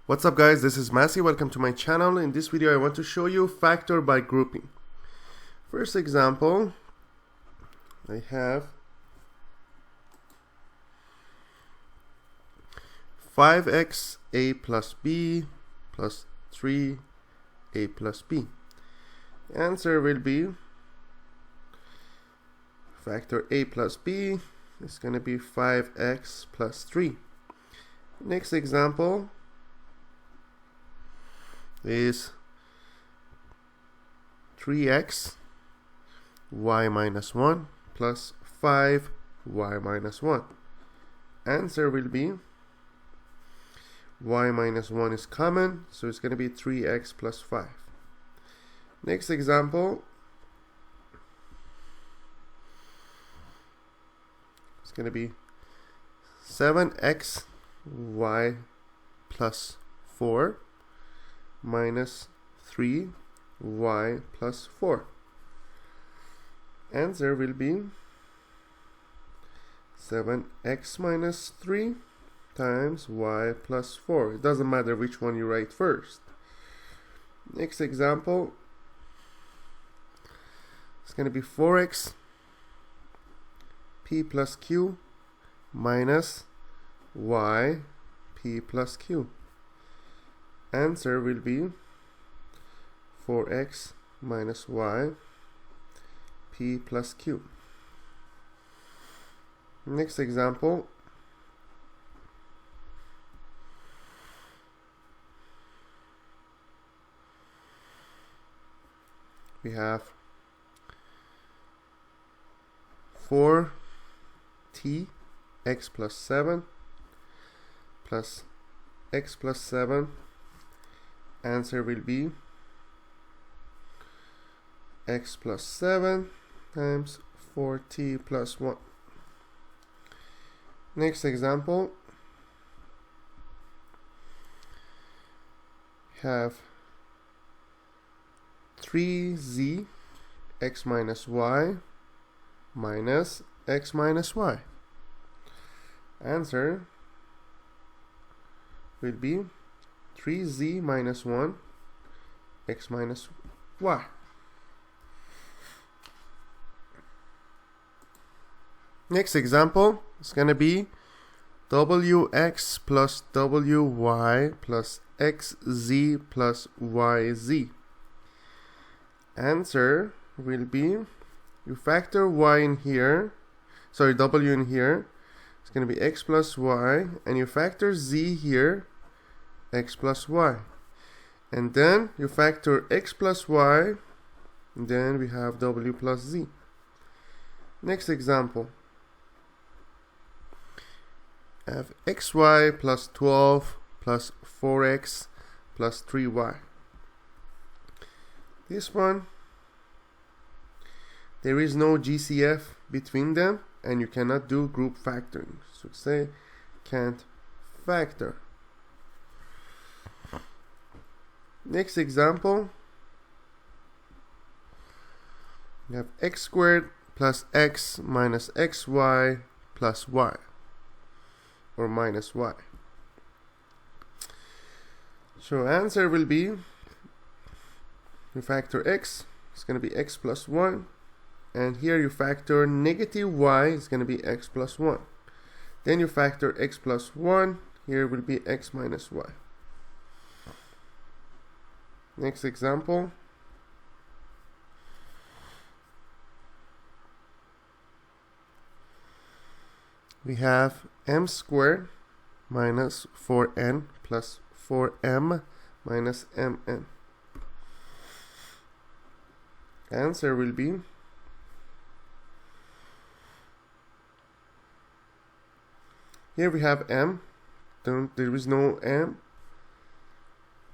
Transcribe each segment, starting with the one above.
What's up guys, this is Masi, welcome to my channel. In this video I want to show you factor by grouping. First example, I have 5x a plus b plus 3a plus b. The answer will be factor a plus b is going to be 5x plus 3. Next example is 3x y minus 1 plus 5y minus 1. Answer will be y minus 1 is common, so it's going to be 3x plus 5. Next example, it's going to be 7x y plus 4 minus 3y plus 4. Answer will be 7x minus 3 times y plus 4. It doesn't matter which one you write first. Next example, it's going to be 4x p plus q minus y p plus q. Answer will be 4x minus y p plus q. Next example, we have 4t x plus 7 plus x plus 7. Answer will be x plus 7 times 4t plus 1. Next example, have 3z x minus y minus x minus y. Answer will be 3z minus 1 x minus y. Next example is going to be wx plus wy plus xz plus yz. Answer will be, you factor y in here, sorry, w in here, it's going to be x plus y, and you factor z here, x plus y, and then you factor x plus y, and then we have w plus z. Next example, I have xy plus 12 plus 4x plus 3y. This one, there is no GCF between them, and you cannot do group factoring. So say can't factor. Next example, you have x squared plus x minus xy plus y, or minus y. So answer will be, you factor x, it's going to be x plus 1, and here you factor negative y, is going to be x plus 1. Then you factor x plus 1, here will be x minus y. Next example, we have m squared minus 4n plus 4m minus mn. Answer will be, here we have m, there is no m.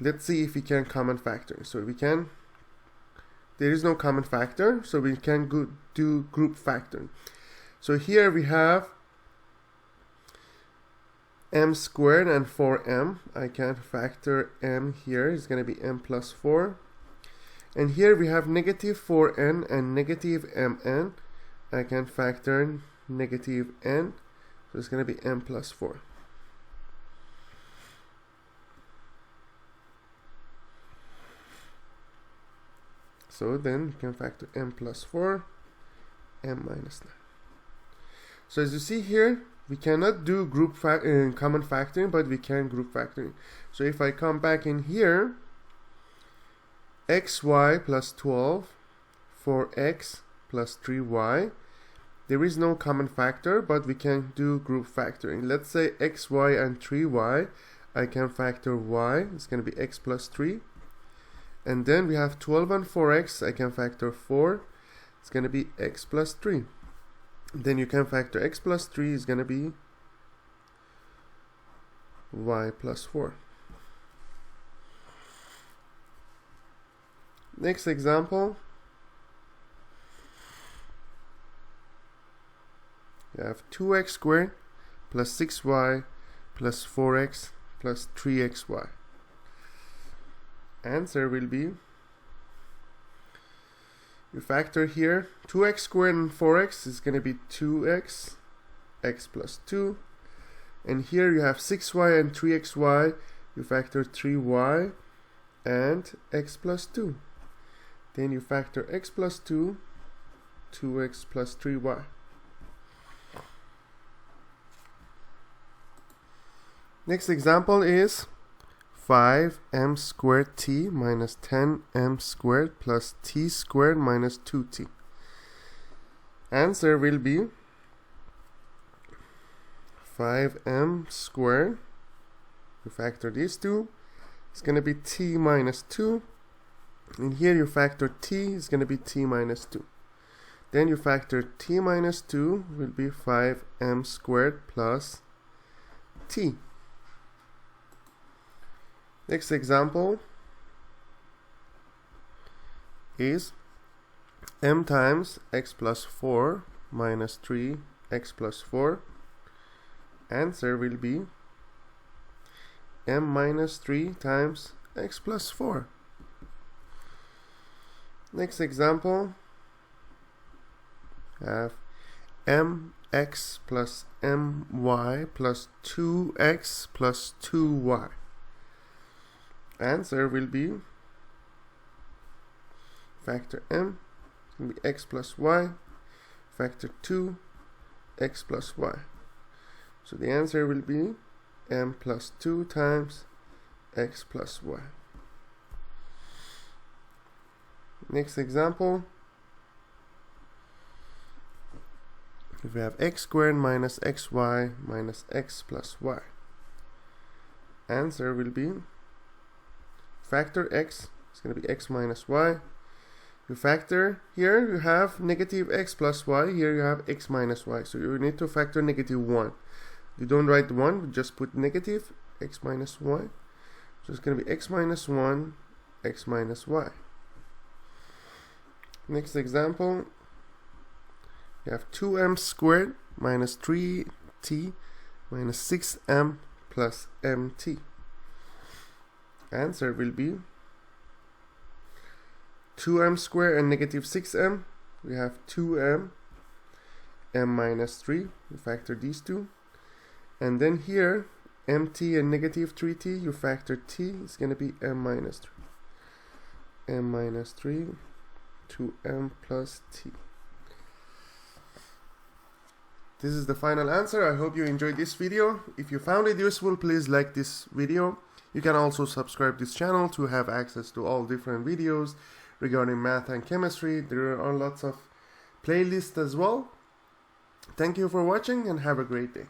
Let's see if we can common factor. So we can, there is no common factor, so we can do group factoring. So here we have m squared and 4m. I can factor m here, it's going to be m plus 4. And here we have negative 4n and negative mn. I can factor negative n, so it's going to be m plus 4. So then you can factor m plus 4, m minus 9. So as you see here, we cannot do common factoring, but we can group factoring. So if I come back in here, xy plus 12 for x plus 3y, there is no common factor, but we can do group factoring. Let's say xy and 3y, I can factor y, it's going to be x plus 3. And then we have 12 and 4x, I can factor 4, it's going to be x plus 3. Then you can factor x plus 3 is going to be y plus 4. Next example, you have 2x squared plus 6y plus 4x plus 3xy. Answer will be, you factor here 2x squared and 4x is going to be 2x, x plus 2, and here you have 6y and 3xy, you factor 3y and x plus 2. Then you factor x plus 2, 2x plus 3y. Next example is 5m squared t minus 10m squared plus t squared minus 2t. Answer will be 5m squared, you factor these two, it's going to be t minus 2, and here you factor t, is going to be t minus 2. Then you factor t minus 2 will be 5m squared plus t. Next example is m times x plus 4 minus 3x plus 4. Answer will be m minus 3 times x plus 4. Next example, have mx plus my plus 2x plus 2y. Answer will be, factor m, it's going to be x plus y, factor 2, x plus y. So the answer will be m plus 2 times x plus y. Next example, if we have x squared minus xy minus x plus y. Answer will be, factor x, it's going to be x minus y. You factor, here you have negative x plus y, here you have x minus y. So you need to factor negative 1. You don't write 1, just put negative x minus y. So it's going to be x minus 1, x minus y. Next example, you have 2m squared minus 3t minus 6m plus mt. Answer will be 2m squared and negative 6m. We have 2m, m minus 3. We factor these two. And then here, mt and negative 3t, you factor t. It's going to be m minus 3. m minus 3 to m plus t. This is the final answer. I hope you enjoyed this video. If you found it useful, please like this video. You can also subscribe this channel to have access to all different videos regarding math and chemistry. There are lots of playlists as well. Thank you for watching and have a great day.